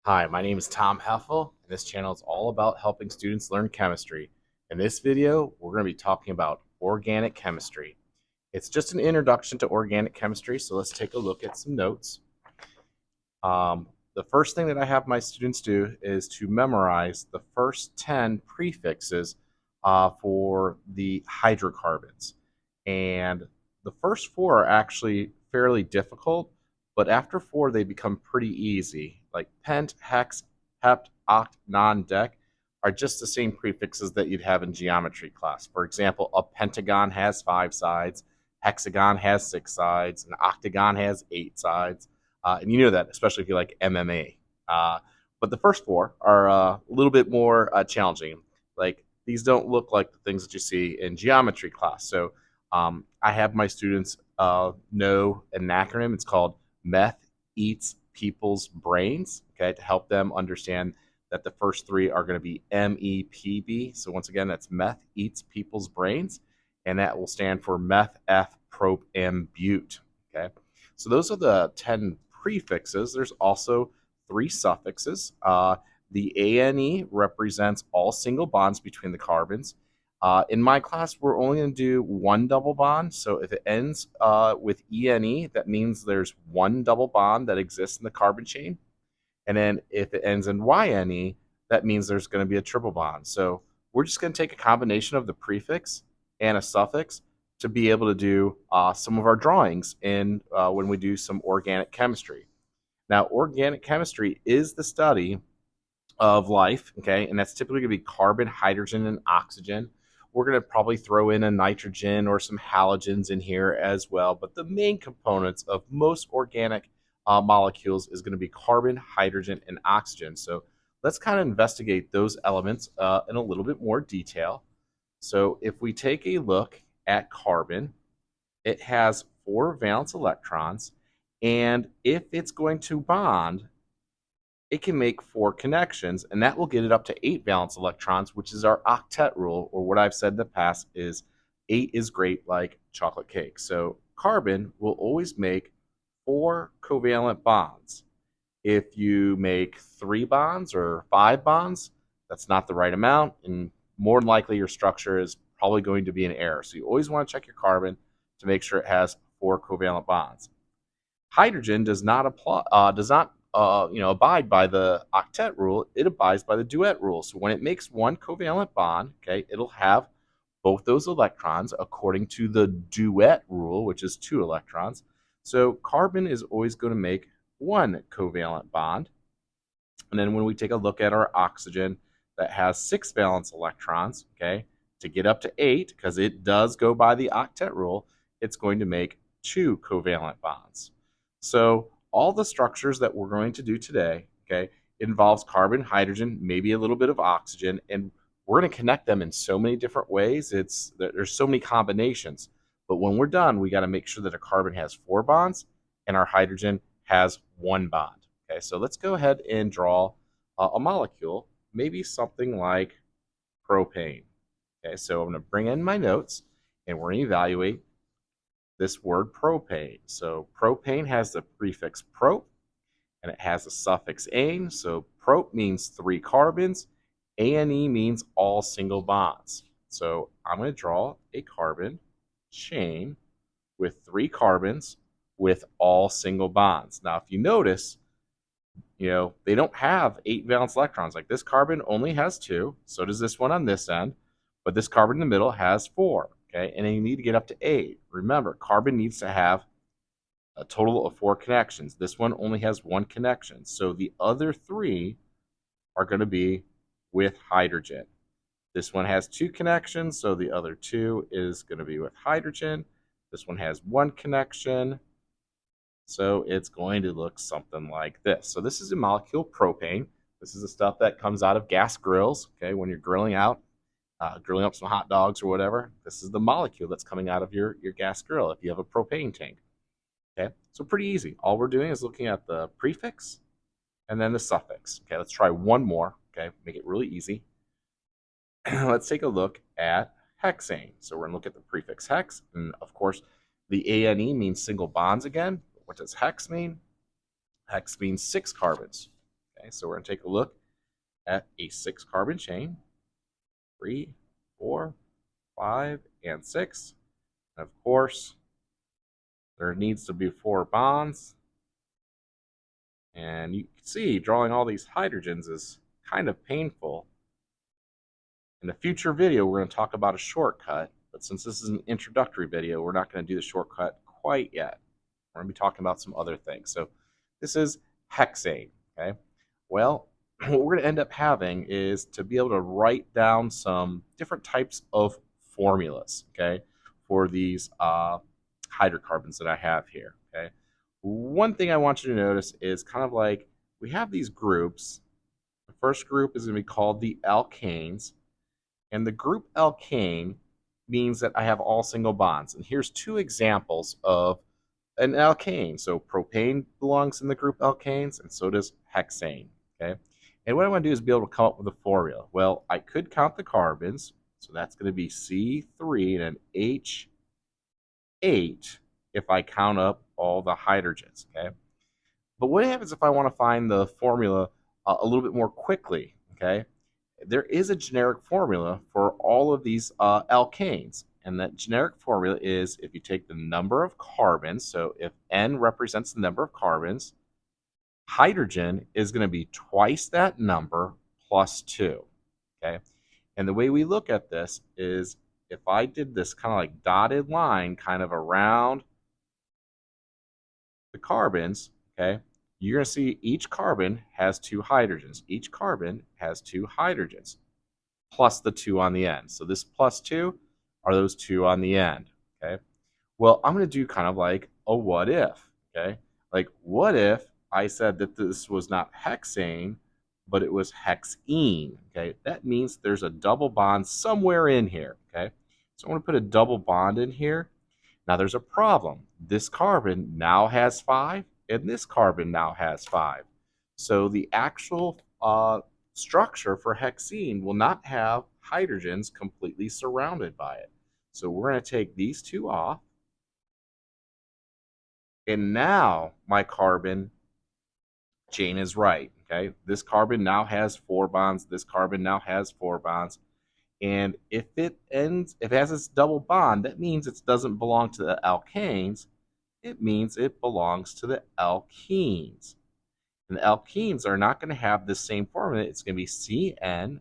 Hi, my name is Tom Hoeffel, and this channel is all about helping students learn chemistry. In this video, we're going to be talking about organic chemistry. It's just an introduction to organic chemistry, so let's take a look at some notes. The first thing that I have my students do is to memorize the first 10 prefixes for the hydrocarbons. And the first four are actually fairly difficult, but after four, they become pretty easy. Like pent, hex, hept, oct, non, dec are just the same prefixes that you'd have in geometry class. For example, a pentagon has 5 sides, hexagon has 6 sides, an octagon has 8 sides. And you know that, especially if you like MMA. But the first four are a little bit more challenging. Like these don't look like the things that you see in geometry class. So I have my students know an acronym. It's called Meth Eats People's Brains, okay, to help them understand that the first three are going to be MEPB. So once again, that's Meth Eats People's Brains, and that will stand for meth, eth, prop, and bute. Okay, so those are the 10 prefixes. There's also 3 suffixes. The ANE represents all single bonds between the carbons. In my class, we're only going to do 1 double bond. So if it ends with ENE, that means there's 1 double bond that exists in the carbon chain. And then if it ends in YNE, that means there's going to be a triple bond. So we're just going to take a combination of the prefix and a suffix to be able to do some of our drawings in when we do some organic chemistry. Now, organic chemistry is the study of life, okay, and that's typically going to be carbon, hydrogen, and oxygen. We're going to probably throw in a nitrogen or some halogens in here as well, but the main components of most organic molecules is going to be carbon, hydrogen, and oxygen. So let's kind of investigate those elements in a little bit more detail. So if we take a look at carbon, it has 4 valence electrons, and if it's going to bond, it can make 4 connections, and that will get it up to 8 valence electrons, which is our octet rule, or what I've said in the past is 8 is great like chocolate cake. So carbon will always make 4 covalent bonds. If you make 3 bonds or 5 bonds, that's not the right amount, and more than likely your structure is probably going to be an error. So you always want to check your carbon to make sure it has 4 covalent bonds. Hydrogen does not abide by the octet rule. It abides by the duet rule. So when it makes 1 covalent bond, okay, it'll have both those electrons according to the duet rule, which is 2 electrons. So carbon is always going to make 1 covalent bond. And then when we take a look at our oxygen that has 6 valence electrons, okay, to get up to 8, because it does go by the octet rule, it's going to make 2 covalent bonds. So all the structures that we're going to do today, okay, involves carbon, hydrogen, maybe a little bit of oxygen, and we're going to connect them in so many different ways. There's so many combinations. But when we're done, we got to make sure that a carbon has 4 bonds and our hydrogen has 1 bond. Okay, so let's go ahead and draw a molecule, maybe something like propane. Okay, so I'm going to bring in my notes and we're going to evaluate this word propane. So propane has the prefix prop and it has a suffix ane. So prop means 3 carbons, ane means all single bonds. So I'm going to draw a carbon chain with 3 carbons with all single bonds. Now, if you notice, they don't have 8 valence electrons. Like this carbon only has 2, so does this one on this end, but this carbon in the middle has 4. Okay, and you need to get up to 8. Remember, carbon needs to have a total of 4 connections. This one only has 1 connection, so the other 3 are going to be with hydrogen. This one has 2 connections, so the other 2 is going to be with hydrogen. This one has 1 connection, so it's going to look something like this. So this is a molecule propane. This is the stuff that comes out of gas grills, okay, when you're grilling up some hot dogs or whatever. This is the molecule that's coming out of your gas grill if you have a propane tank. Okay, so pretty easy. All we're doing is looking at the prefix and then the suffix. Okay, let's try one more. Okay, make it really easy. Let's take a look at hexane. So we're going to look at the prefix hex, and of course, the ane means single bonds again. What does hex mean? Hex means 6 carbons. Okay, Okay, so we're going to take a look at a 6-carbon chain. 3, 4, 5, and 6. And of course, there needs to be 4 bonds. And you can see drawing all these hydrogens is kind of painful. In a future video, we're going to talk about a shortcut, but since this is an introductory video, we're not going to do the shortcut quite yet. We're going to be talking about some other things. So this is hexane, okay? Well, what we're going to end up having is to be able to write down some different types of formulas, okay, for these hydrocarbons that I have here, okay? One thing I want you to notice is kind of like we have these groups. The first group is going to be called the alkanes, and the group alkane means that I have all single bonds. And here's 2 examples of an alkane. So propane belongs in the group alkanes, and so does hexane, okay? And what I want to do is be able to come up with a formula. Well, I could count the carbons, so that's going to be C3 and an H8 if I count up all the hydrogens, okay? But what happens if I want to find the formula a little bit more quickly, okay? There is a generic formula for all of these alkanes, and that generic formula is if you take the number of carbons, so if N represents the number of carbons, hydrogen is going to be twice that number plus 2, okay? And the way we look at this is if I did this kind of like dotted line kind of around the carbons, okay, you're going to see each carbon has 2 hydrogens. Each carbon has 2 hydrogens plus the 2 on the end. So this plus 2 are those 2 on the end, okay? Well, I'm going to do kind of like a what if, okay? Like, what if I said that this was not hexane, but it was hexene, okay? That means there's a double bond somewhere in here, okay? So I'm going to put a double bond in here. Now there's a problem. This carbon now has 5, and this carbon now has 5. So the actual structure for hexene will not have hydrogens completely surrounded by it. So we're going to take these 2 off. And now my carbon chain is right, okay? This carbon now has 4 bonds. This carbon now has 4 bonds. And if it has this double bond, that means it doesn't belong to the alkanes. It means it belongs to the alkenes. And the alkenes are not going to have the same formula. It's going to be CnH2n.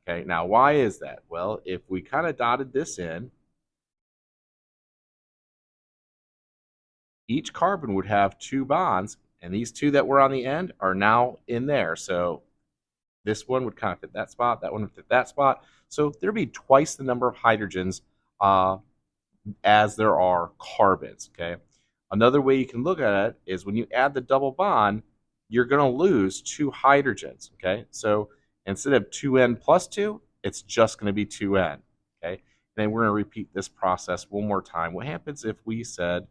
Okay, now why is that? Well, if we kind of dotted this in, each carbon would have 2 bonds, and these 2 that were on the end are now in there. So this one would kind of fit that spot, that one would fit that spot. So there'd be twice the number of hydrogens as there are carbons, okay? Another way you can look at it is when you add the double bond, you're going to lose 2 hydrogens, okay? So instead of 2n plus 2, it's just going to be 2n, okay? And then we're going to repeat this process one more time. What happens if we said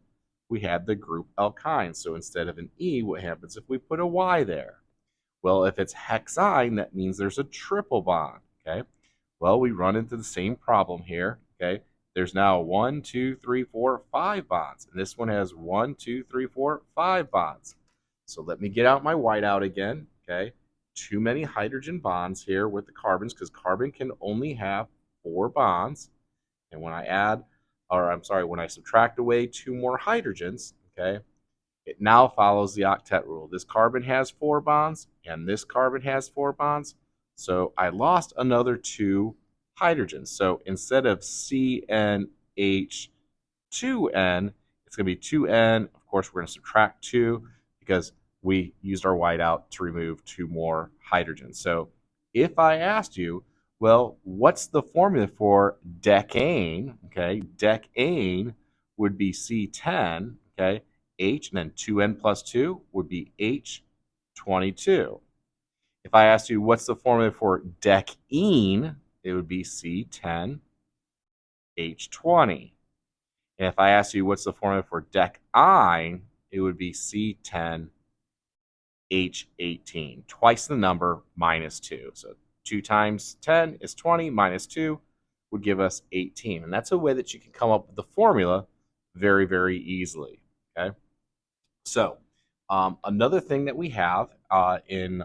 we had the group alkyne? So instead of an E, what happens if we put a Y there? Well, if it's hexyne, that means there's a triple bond, okay? Well, we run into the same problem here, okay? There's now 1, 2, 3, 4, 5 bonds. And this one has 1, 2, 3, 4, 5 bonds. So let me get out my whiteout again, okay? Too many hydrogen bonds here with the carbons because carbon can only have 4 bonds. And when I when I subtract away 2 more hydrogens, okay, it now follows the octet rule. This carbon has 4 bonds, and this carbon has 4 bonds. So I lost another 2 hydrogens. So instead of CnH2n, it's going to be 2n. Of course, we're going to subtract 2 because we used our whiteout to remove 2 more hydrogens. So if I asked you, well, what's the formula for decane? Okay, decane would be C10, okay, H, and then 2n plus 2 would be H22. If I asked you what's the formula for decene, it would be C10, H20. And if I asked you what's the formula for decyne, it would be C10, H18. Twice the number minus 2. So 2 times 10 is 20, minus 2 would give us 18. And that's a way that you can come up with the formula very, very easily. Okay? So Another thing that we have in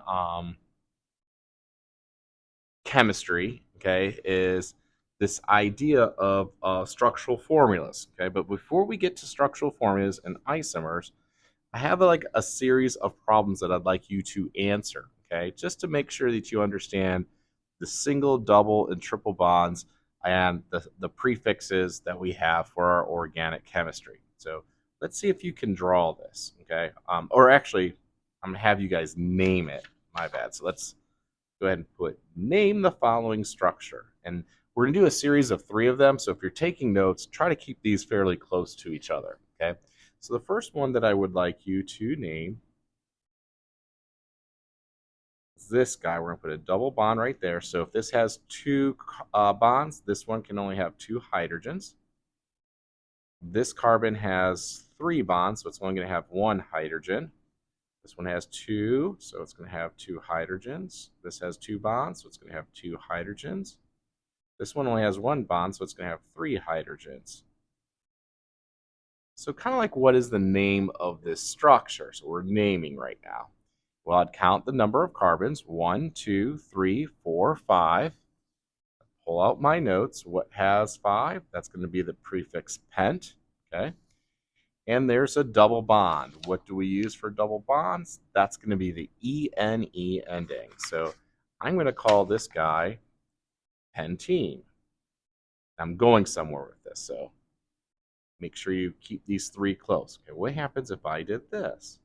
chemistry, okay, is this idea of structural formulas. Okay, but before we get to structural formulas and isomers, I have like a series of problems that I'd like you to answer. Okay, just to make sure that you understand the single, double, and triple bonds and the prefixes that we have for our organic chemistry. So let's see if you can draw this. Okay, or actually, I'm gonna have you guys name it. My bad. So let's go ahead and put name the following structure. And we're going to do a series of 3 of them. So if you're taking notes, try to keep these fairly close to each other. Okay. So the first one that I would like you to name is this guy. We're going to put a double bond right there. So if this has 2 bonds, this one can only have 2 hydrogens. This carbon has 3 bonds, so it's only going to have 1 hydrogen. This one has 2, so it's going to have 2 hydrogens. This has 2 bonds, so it's going to have 2 hydrogens. This one only has 1 bond, so it's going to have 3 hydrogens. So kind of like, what is the name of this structure? So we're naming right now. Well, I'd count the number of carbons. 1, 2, 3, 4, 5. Pull out my notes. What has 5? That's going to be the prefix pent. Okay. And there's a double bond. What do we use for double bonds? That's going to be the ENE ending. So I'm going to call this guy pentene. I'm going somewhere with this, so make sure you keep these 3 close. Okay, what happens if I did this?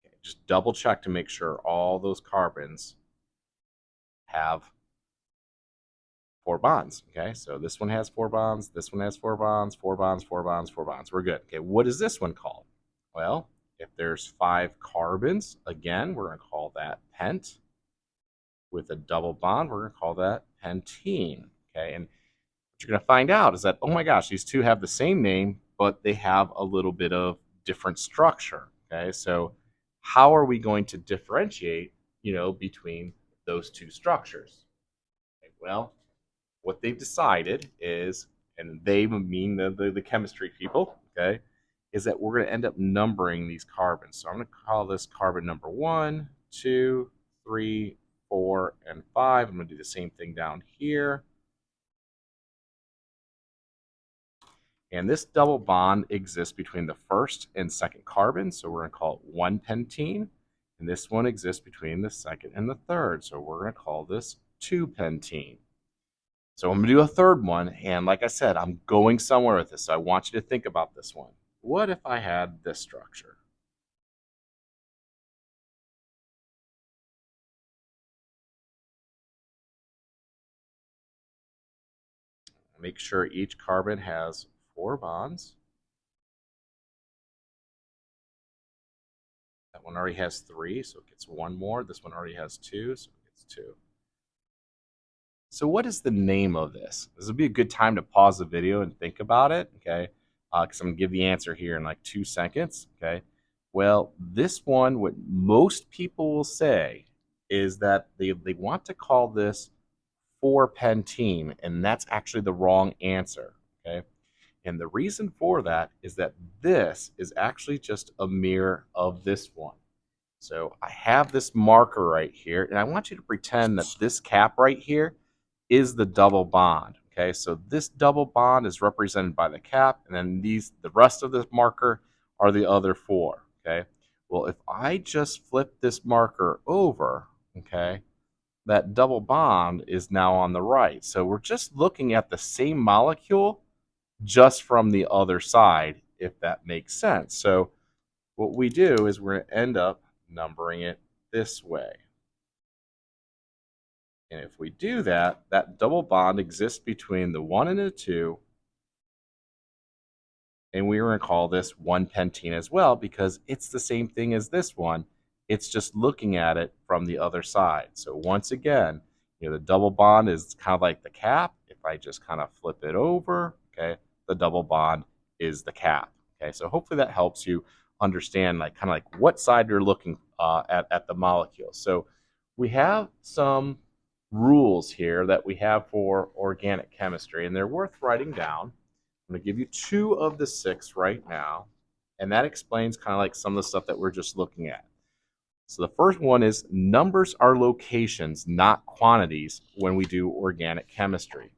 Okay, just double check to make sure all those carbons have 4 bonds. Okay, so this one has 4 bonds, this one has 4 bonds, 4 bonds, 4 bonds, 4 bonds. We're good. Okay, what is this one called? Well, if there's 5 carbons, again, we're going to call that pent. With a double bond, we're going to call that pentene. Okay, and what you're going to find out is that, oh my gosh, these 2 have the same name, but they have a little bit of different structure. Okay, so how are we going to differentiate, between those 2 structures? Okay, well, what they've decided is, and they mean the chemistry people, okay, is that we're going to end up numbering these carbons. So I'm going to call this carbon number 1, 2, 3, 4, and 5. I'm going to do the same thing down here. And this double bond exists between the first and second carbon, so we're going to call it 1-pentene. And this one exists between the second and the third, so we're going to call this 2-pentene. So I'm going to do a third one, and like I said, I'm going somewhere with this, so I want you to think about this one. What if I had this structure? Make sure each carbon has 4 bonds. That one already has 3, so it gets 1 more. This one already has 2, so it gets 2. So what is the name of this? This would be a good time to pause the video and think about it, okay? Because I'm going to give the answer here in like 2 seconds, okay? Well, this one, what most people will say is that they want to call this 4-pentene, and that's actually the wrong answer, okay? And the reason for that is that this is actually just a mirror of this one. So I have this marker right here, and I want you to pretend that this cap right here is the double bond. Okay, so this double bond is represented by the cap, and then the rest of the marker are the other 4. Okay, well, if I just flip this marker over, okay, that double bond is now on the right. So we're just looking at the same molecule just from the other side, if that makes sense. So what we do is we're going to end up numbering it this way. And if we do that, that double bond exists between the 1 and the 2. And we're going to call this 1-pentene as well, because it's the same thing as this one. It's just looking at it from the other side. So once again, the double bond is kind of like the cap. If I just kind of flip it over, okay, the double bond is the cap. Okay, so hopefully that helps you understand like kind of like what side you're looking at the molecule. So we have some rules here that we have for organic chemistry, and they're worth writing down. I'm going to give you 2 of the 6 right now, and that explains kind of like some of the stuff that we're just looking at. So the first one is numbers are locations, not quantities, when we do organic chemistry.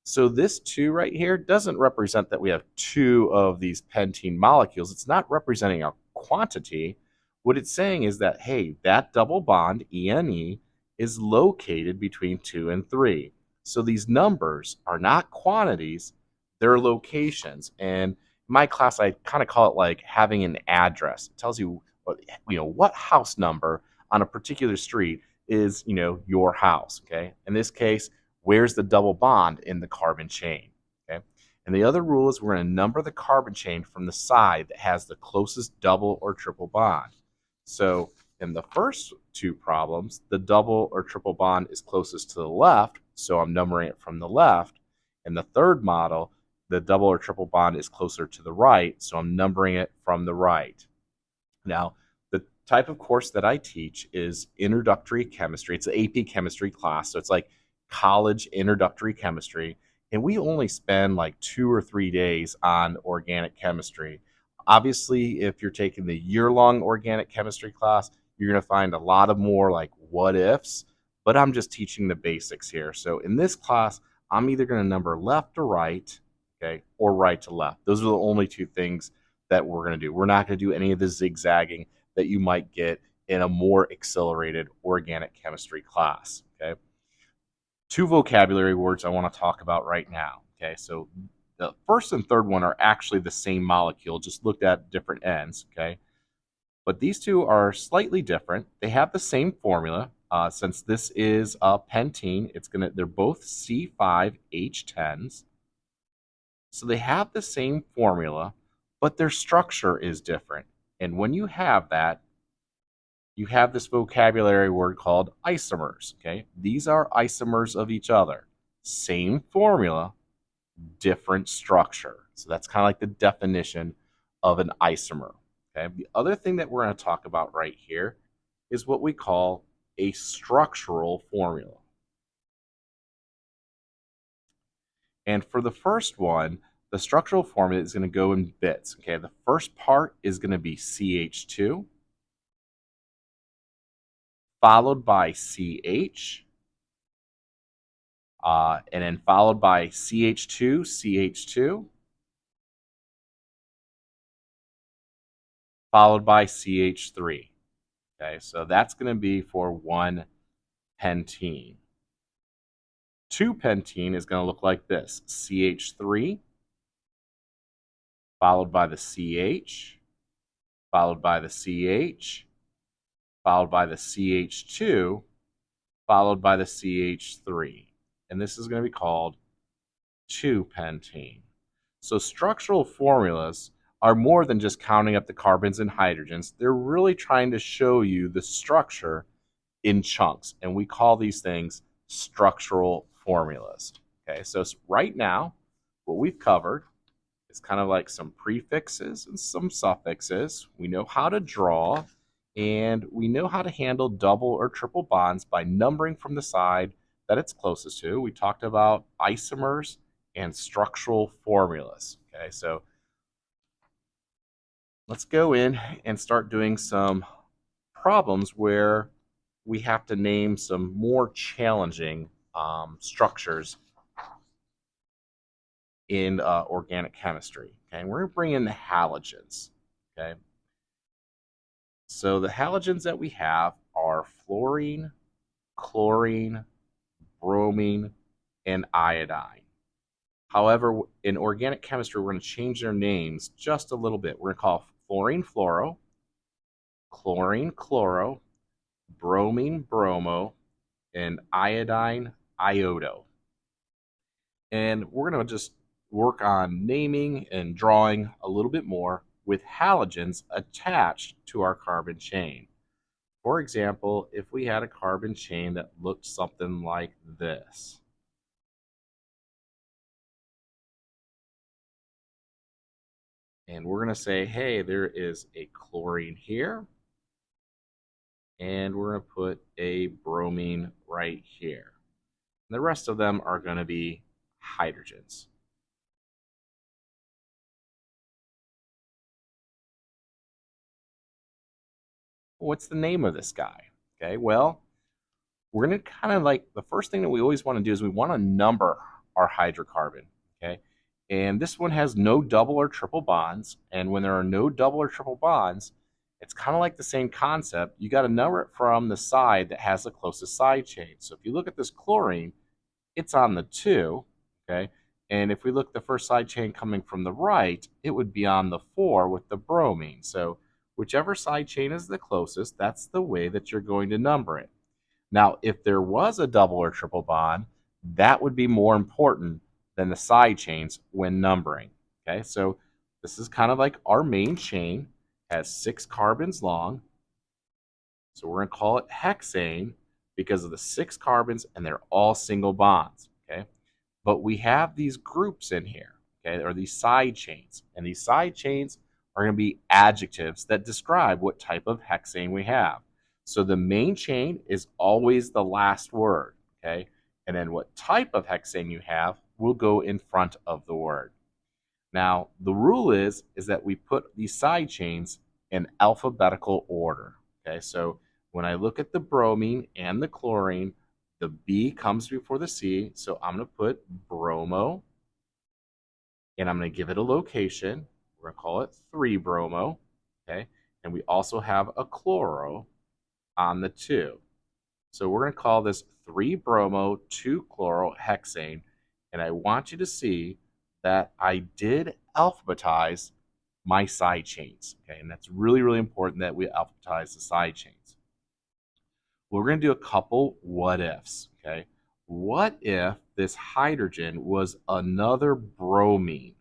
So this 2 right here doesn't represent that we have 2 of these pentene molecules. It's not representing a quantity. What it's saying is that, hey, that double bond, ENE, is located between 2 and 3. So these numbers are not quantities, they're locations. And in my class, I kind of call it like having an address. It tells you, what house number on a particular street is, your house, okay? In this case, where's the double bond in the carbon chain, okay? And the other rule is we're going to number the carbon chain from the side that has the closest double or triple bond. So in the first 2 problems, the double or triple bond is closest to the left, so I'm numbering it from the left. In the third model, the double or triple bond is closer to the right, so I'm numbering it from the right. Now, the type of course that I teach is introductory chemistry. It's an AP chemistry class, so it's like college introductory chemistry, and we only spend like 2 or 3 days on organic chemistry. Obviously, if you're taking the year-long organic chemistry class, you're going to find a lot of more like what ifs, but I'm just teaching the basics here. So in this class, I'm either going to number left to right, okay, or right to left. Those are the only 2 things that we're going to do. We're not going to do any of the zigzagging that you might get in a more accelerated organic chemistry class, okay? 2 vocabulary words I want to talk about right now, okay? So the first and third one are actually the same molecule, just looked at different ends, okay? But these 2 are slightly different. They have the same formula. Since this is pentene, they're both C5H10s. So they have the same formula, but their structure is different. And when you have that, you have this vocabulary word called isomers, okay? These are isomers of each other. Same formula, different structure. So that's kind of like the definition of an isomer, okay? The other thing that we're going to talk about right here is what we call a structural formula. And for the first one, the structural formula is going to go in bits, okay? The first part is going to be CH2, followed by CH, and then followed by CH2, CH2, followed by CH3. Okay, so that's going to be for 1 pentene. 2 pentene is going to look like this: CH3, followed by the CH, followed by the CH, followed by the CH2, followed by the CH3. And this is going to be called 2-pentene. So structural formulas are more than just counting up the carbons and hydrogens. They're really trying to show you the structure in chunks, and we call these things structural formulas. Okay, so right now, what we've covered is kind of like some prefixes and some suffixes. We know how to draw, and we know how to handle double or triple bonds by numbering from the side that it's closest to. We talked about isomers and structural formulas. Okay, so let's go in and start doing some problems where we have to name some more challenging structures in organic chemistry. Okay, and we're going to bring in the halogens. Okay, so the halogens that we have are fluorine, chlorine, bromine, and iodine. However, in organic chemistry, we're going to change their names just a little bit. We're going to call fluorine fluoro, chlorine chloro, bromine bromo, and iodine iodo. And we're going to just work on naming and drawing a little bit more with halogens attached to our carbon chain. For example, if we had a carbon chain that looked something like this. And we're going to say, hey, there is a chlorine here. And we're going to put a bromine right here. And the rest of them are going to be hydrogens. What's the name of this guy? Okay, well, we're going to kind of the first thing that we always want to do is we want to number our hydrocarbon. Okay, and this one has no double or triple bonds. And when there are no double or triple bonds, it's kind of like the same concept. You got to number it from the side that has the closest side chain. So if you look at this chlorine, it's on the 2, okay? And if we look at the first side chain coming from the right, it would be on the 4 with the bromine. So whichever side chain is the closest, that's the way that you're going to number it. Now, if there was a double or triple bond, that would be more important than the side chains when numbering, okay? So this is kind of like our main chain, has 6 carbons long. So we're going to call it hexane because of the 6 carbons and they're all single bonds, okay? But we have these groups in here, okay, or these side chains. And these side chains are going to be adjectives that describe what type of hexane we have. So the main chain is always the last word, okay? And then what type of hexane you have will go in front of the word. Now, the rule is that we put these side chains in alphabetical order, okay? So when I look at the bromine and the chlorine, the B comes before the C, so I'm going to put bromo, and I'm going to give it a location. We're going to call it 3-bromo, okay? And we also have a chloro on the 2. So we're going to call this 3-bromo 2-chlorohexane, and I want you to see that I did alphabetize my side chains, okay? And that's really, really important that we alphabetize the side chains. We're going to do a couple what ifs, okay? What if this hydrogen was another bromine?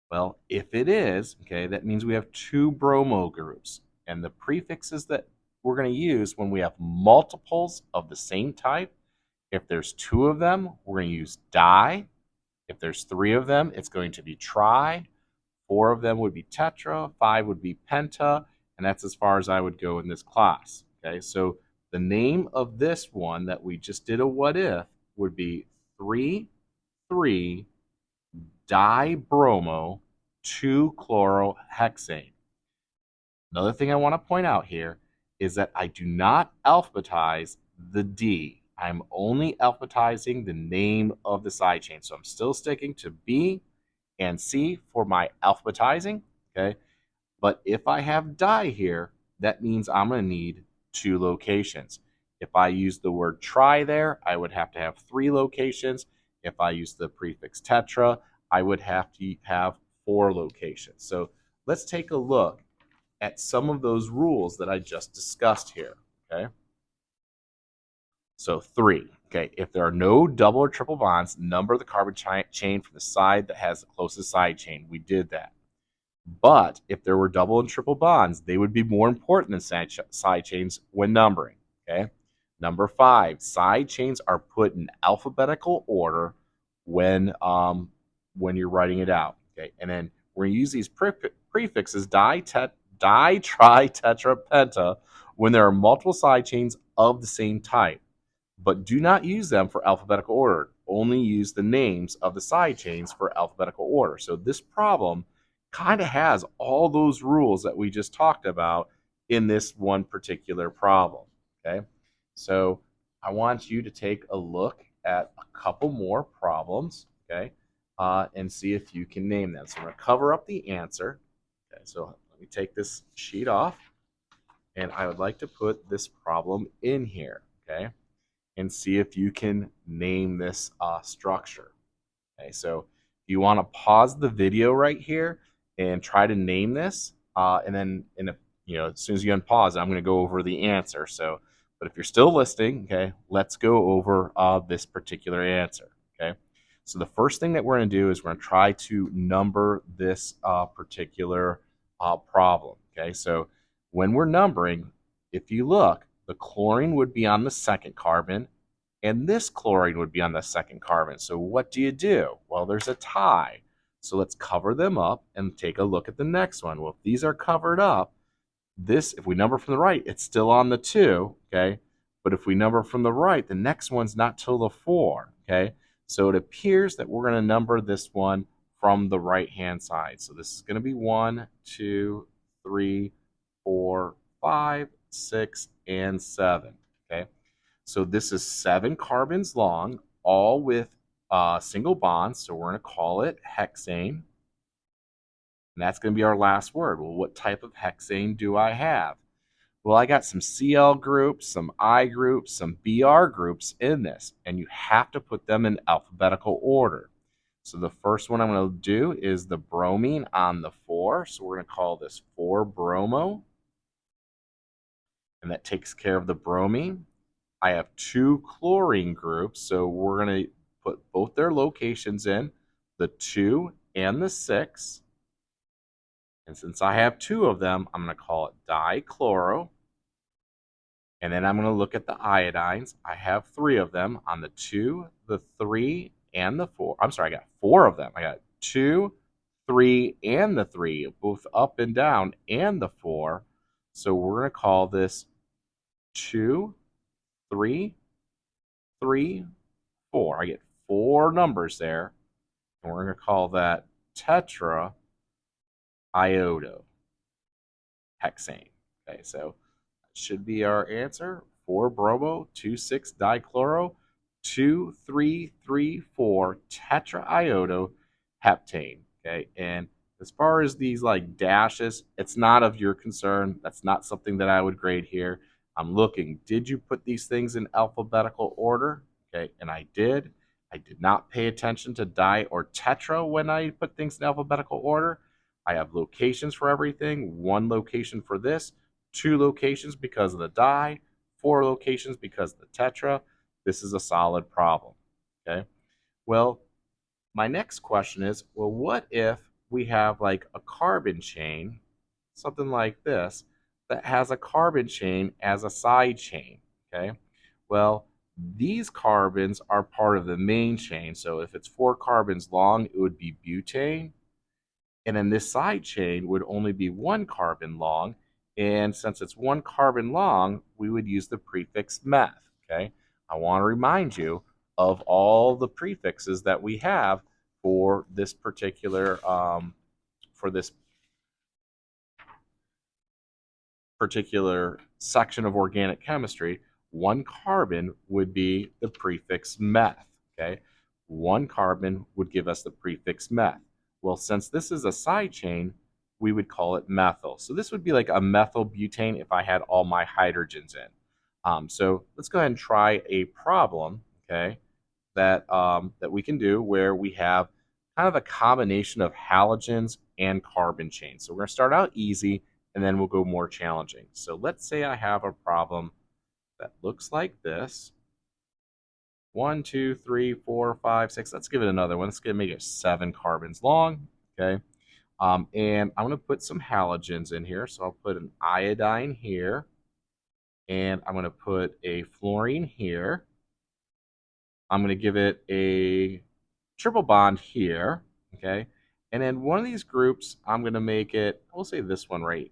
Well, if it is, okay, that means we have 2 bromo groups. And the prefixes that we're going to use when we have multiples of the same type, if there's 2 of them, we're going to use di. If there's 3 of them, it's going to be tri. 4 of them would be tetra. 5 would be penta. And that's as far as I would go in this class. Okay, so the name of this one that we just did a what if would be 3,3-dibromo 2-chlorohexane. Another thing I want to point out here is that I do not alphabetize the D. I'm only alphabetizing the name of the side chain. So I'm still sticking to B and C for my alphabetizing, okay? But if I have di here, that means I'm going to need 2 locations. If I use the word tri there, I would have to have 3 locations. If I use the prefix tetra, I would have to have 4 locations. So let's take a look at some of those rules that I just discussed here, okay? So 3, okay, if there are no double or triple bonds, number the carbon chain from the side that has the closest side chain. We did that. But if there were double and triple bonds, they would be more important than side chains when numbering, okay? Number 5, side chains are put in alphabetical order when you're writing it out, okay? And then we're going to use these prefixes di, tri, tetra, penta when there are multiple side chains of the same type. But do not use them for alphabetical order. Only use the names of the side chains for alphabetical order. So this problem kind of has all those rules that we just talked about in this one particular problem, okay? So I want you to take a look at a couple more problems, okay, and see if you can name them. So I'm going to cover up the answer. Okay, so let me take this sheet off, and I would like to put this problem in here, okay, and see if you can name this structure. Okay, so you want to pause the video right here and try to name this, and then as soon as you unpause, I'm going to go over the answer. So, but if you're still listening, okay, let's go over this particular answer. Okay, so the first thing that we're going to do is we're going to try to number this particular problem. Okay, so when we're numbering, if you look, the chlorine would be on the 2nd carbon, and this chlorine would be on the 2nd carbon. So what do? Well, there's a tie. So let's cover them up and take a look at the next one. Well, if these are covered up, this, if we number from the right, it's still on the 2, okay? But if we number from the right, the next one's not till the 4, okay? So it appears that we're going to number this one from the right-hand side. So this is going to be 1, 2, 3, 4, 5, 6, and 7, okay? So this is 7 carbons long, all with single bonds. So we're going to call it hexane. And that's going to be our last word. Well, what type of hexane do I have? Well, I got some Cl groups, some I groups, some Br groups in this, and you have to put them in alphabetical order. So the first one I'm going to do is the bromine on the 4. So we're going to call this 4-bromo. And that takes care of the bromine. I have 2 chlorine groups, so we're going to put both their locations in, the 2 and the 6. And since I have 2 of them, I'm going to call it dichloro. And then I'm going to look at the iodines. I have 3 of them on the 2, the 3, and the 4. I'm sorry, I got 4 of them. I got 2, 3, and the 3, both up and down, and the 4. So we're going to call this 2, 3, 3, 4. I get 4 numbers there. And we're going to call that tetraiodo hexane. Okay, so that should be our answer. 4-bromo, 2,6-dichloro, 2,3,3,4 tetraiodo heptane. Okay, and as far as these like dashes, it's not of your concern. That's not something that I would grade here. I'm looking, did you put these things in alphabetical order? Okay, and I did. I did not pay attention to di or tetra when I put things in alphabetical order. I have locations for everything, 1 location for this, 2 locations because of the di, 4 locations because of the tetra. This is a solid problem, okay? Well, my next question is, well, what if we have like a carbon chain, something like this, that has a carbon chain as a side chain, okay? Well, these carbons are part of the main chain. So if it's 4 carbons long, it would be butane. And then this side chain would only be 1 carbon long. And since it's 1 carbon long, we would use the prefix meth, okay? I want to remind you of all the prefixes that we have for this particular section of organic chemistry. 1 carbon would be the prefix meth, okay? 1 carbon would give us the prefix meth. Well, since this is a side chain, we would call it methyl. So this would be like a methyl butane if I had all my hydrogens in. So let's go ahead and try a problem, okay, that we can do where we have kind of a combination of halogens and carbon chains. So we're going to start out easy, and then we'll go more challenging. So let's say I have a problem that looks like this. 1, 2, 3, 4, 5, 6. Let's give it another one. Let's make it 7 carbons long, okay? And I'm going to put some halogens in here. So I'll put an iodine here, and I'm going to put a fluorine here. I'm going to give it a triple bond here, okay? And then one of these groups, I'm going to make it, we'll say this one right,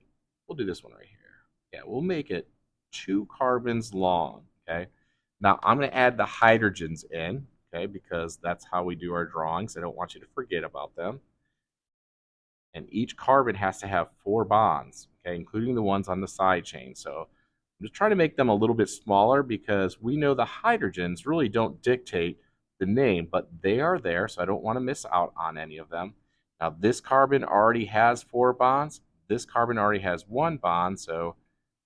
we'll do this one right here. Yeah, we'll make it 2 carbons long, okay? Now I'm going to add the hydrogens in, okay, because that's how we do our drawings. I don't want you to forget about them. And each carbon has to have 4 bonds, okay, including the ones on the side chain. So I'm just trying to make them a little bit smaller because we know the hydrogens really don't dictate the name, but they are there, so I don't want to miss out on any of them. Now this carbon already has 4 bonds. This carbon already has 1 bond, so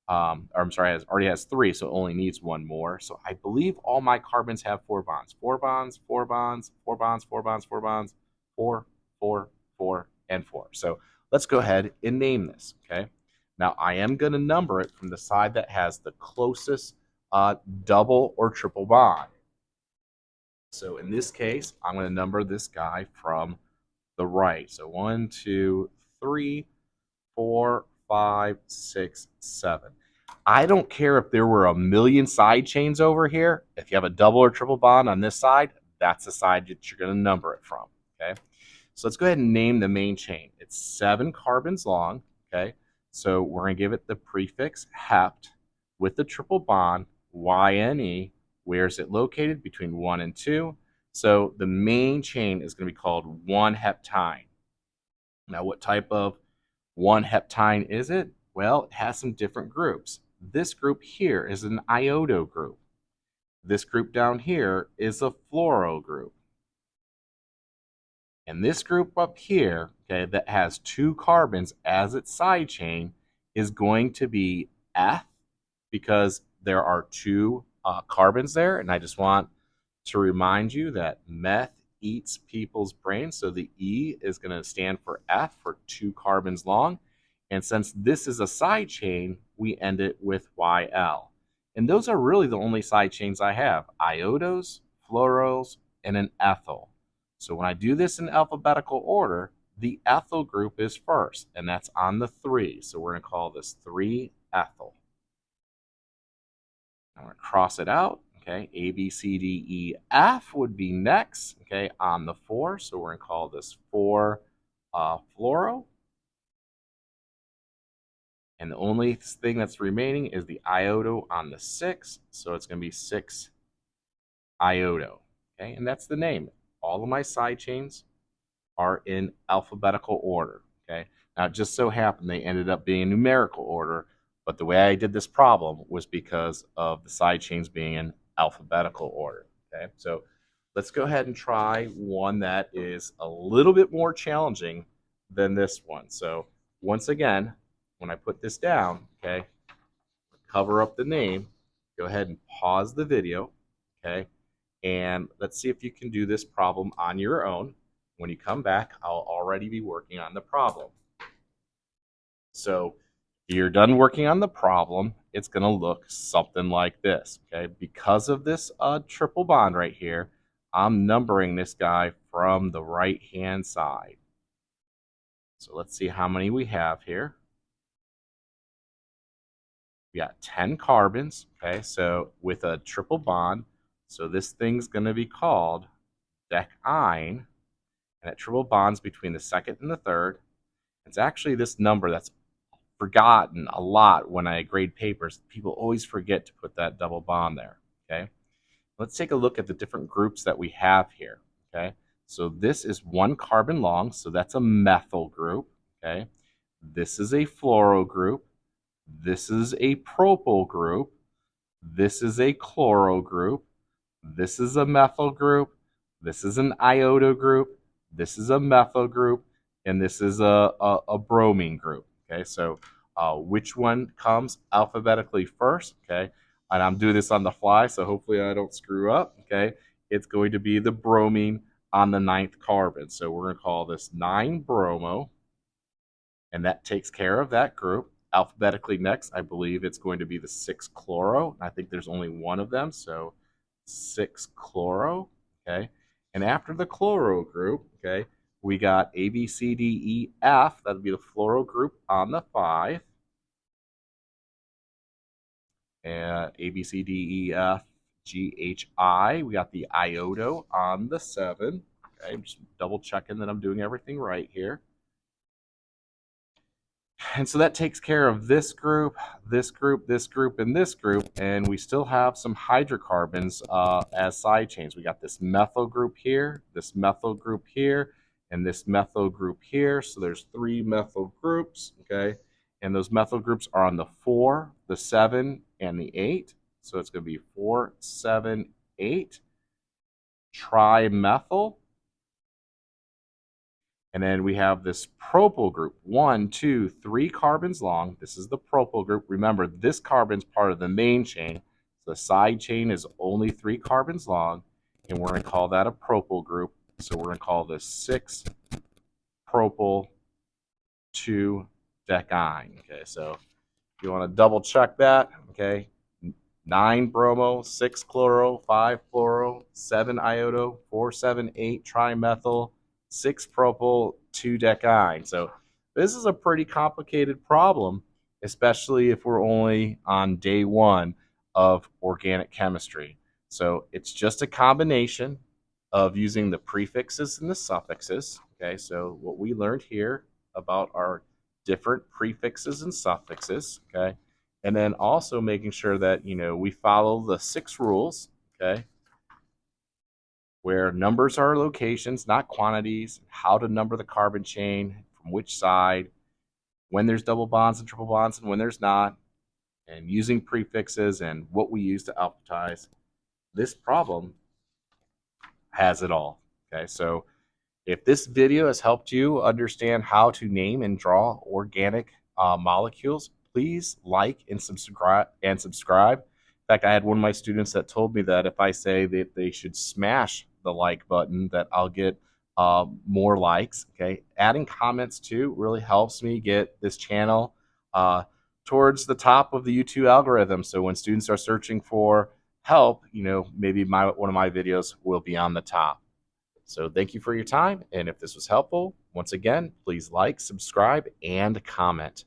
already has 3, so it only needs 1 more. So I believe all my carbons have 4 bonds. 4 bonds, 4 bonds, 4 bonds, 4 bonds, 4 bonds, 4, 4, 4, and 4. So let's go ahead and name this, okay? Now I am going to number it from the side that has the closest double or triple bond. So in this case, I'm going to number this guy from the right. So 1, 2, 3, 4, 5, 6, 7. I don't care if there were a million side chains over here. If you have a double or triple bond on this side, that's the side that you're going to number it from, okay? So let's go ahead and name the main chain. It's 7 carbons long, okay? So we're going to give it the prefix hept with the triple bond, YNE. Where is it located? Between 1 and 2. So the main chain is going to be called 1-heptine. Now, what type of 1-heptine is it? Well, it has some different groups. This group here is an iodo group. This group down here is a fluoro group. And this group up here, okay, that has 2 carbons as its side chain is going to be F, because there are 2 carbons there. And I just want to remind you that meth eats people's brains. So the E is going to stand for F, for 2 carbons long. And since this is a side chain, we end it with YL. And those are really the only side chains I have: iodos, fluoros, and an ethyl. So when I do this in alphabetical order, the ethyl group is first, and that's on the 3. So we're going to call this 3-ethyl. I'm going to cross it out. Okay, A, B, C, D, E, F would be next, okay, on the 4. So we're going to call this 4-fluoro. And the only thing that's remaining is the iodo on the 6. So it's going to be 6-iodo. Okay, and that's the name. All of my side chains are in alphabetical order. Okay, now it just so happened they ended up being in numerical order, but the way I did this problem was because of the side chains being in alphabetical order. Okay, so let's go ahead and try one that is a little bit more challenging than this one. So once again, when I put this down, okay, cover up the name, go ahead and pause the video, okay, and let's see if you can do this problem on your own. When you come back, I'll already be working on the problem. So if you're done working on the problem, it's going to look something like this, okay? Because of this triple bond right here, I'm numbering this guy from the right-hand side. So let's see how many we have here. We got 10 carbons, okay? So with a triple bond, so this thing's going to be called decine, and that triple bonds between the second and the third. It's actually this number that's forgotten a lot when I grade papers. People always forget to put that double bond there, okay? Let's take a look at the different groups that we have here, okay? So this is 1 carbon long, so that's a methyl group, okay? This is a fluoro group. This is a propyl group. This is a chloro group. This is a methyl group. This is an iodo group. This is a methyl group. And this is a bromine group. Okay, so which one comes alphabetically first? Okay, and I'm doing this on the fly, so hopefully I don't screw up. Okay, it's going to be the bromine on the 9th carbon. So we're going to call this 9-bromo, and that takes care of that group. Alphabetically next, I believe it's going to be the 6-chloro. I think there's only one of them, so 6-chloro, okay? And after the chloro group, okay, we got A, B, C, D, E, F. That would be the fluoro group on the 5. And A, B, C, D, E, F, G, H, I. We got the iodo on the 7. Okay, I'm just double checking that I'm doing everything right here. And so that takes care of this group, this group, this group, and this group. And we still have some hydrocarbons as side chains. We got this methyl group here, this methyl group here, and this methyl group here. So there's 3 methyl groups, okay? And those methyl groups are on the 4, the 7, and the 8. So it's going to be 4, 7, 8. Trimethyl. And then we have this propyl group, 1, 2, 3 carbons long. This is the propyl group. Remember, this carbon's part of the main chain. So the side chain is only 3 carbons long, and we're going to call that a propyl group. So we're going to call this 6-propyl 2-decine. Okay, so if you want to double check that, okay, 9-bromo, 6-chloro, 5-fluoro, 7-iodo, 4,7,8 trimethyl, 6-propyl, 2-decine. So this is a pretty complicated problem, especially if we're only on day 1 of organic chemistry. So it's just a combination of using the prefixes and the suffixes, Okay, so what we learned here about our different prefixes and suffixes, okay, and then also making sure that, we follow the 6 rules, okay, where numbers are locations, not quantities, how to number the carbon chain, from which side, when there's double bonds and triple bonds and when there's not, and using prefixes and what we use to alphabetize. This problem has it all. Okay, so if this video has helped you understand how to name and draw organic molecules, please like and subscribe. In fact, I had one of my students that told me that if I say that they should smash the like button, that I'll get more likes. Okay, adding comments too really helps me get this channel uh, towards the top of the YouTube algorithm. So when students are searching for help, maybe one of my videos will be on the top. So thank you for your time. And if this was helpful, once again, please like, subscribe, and comment.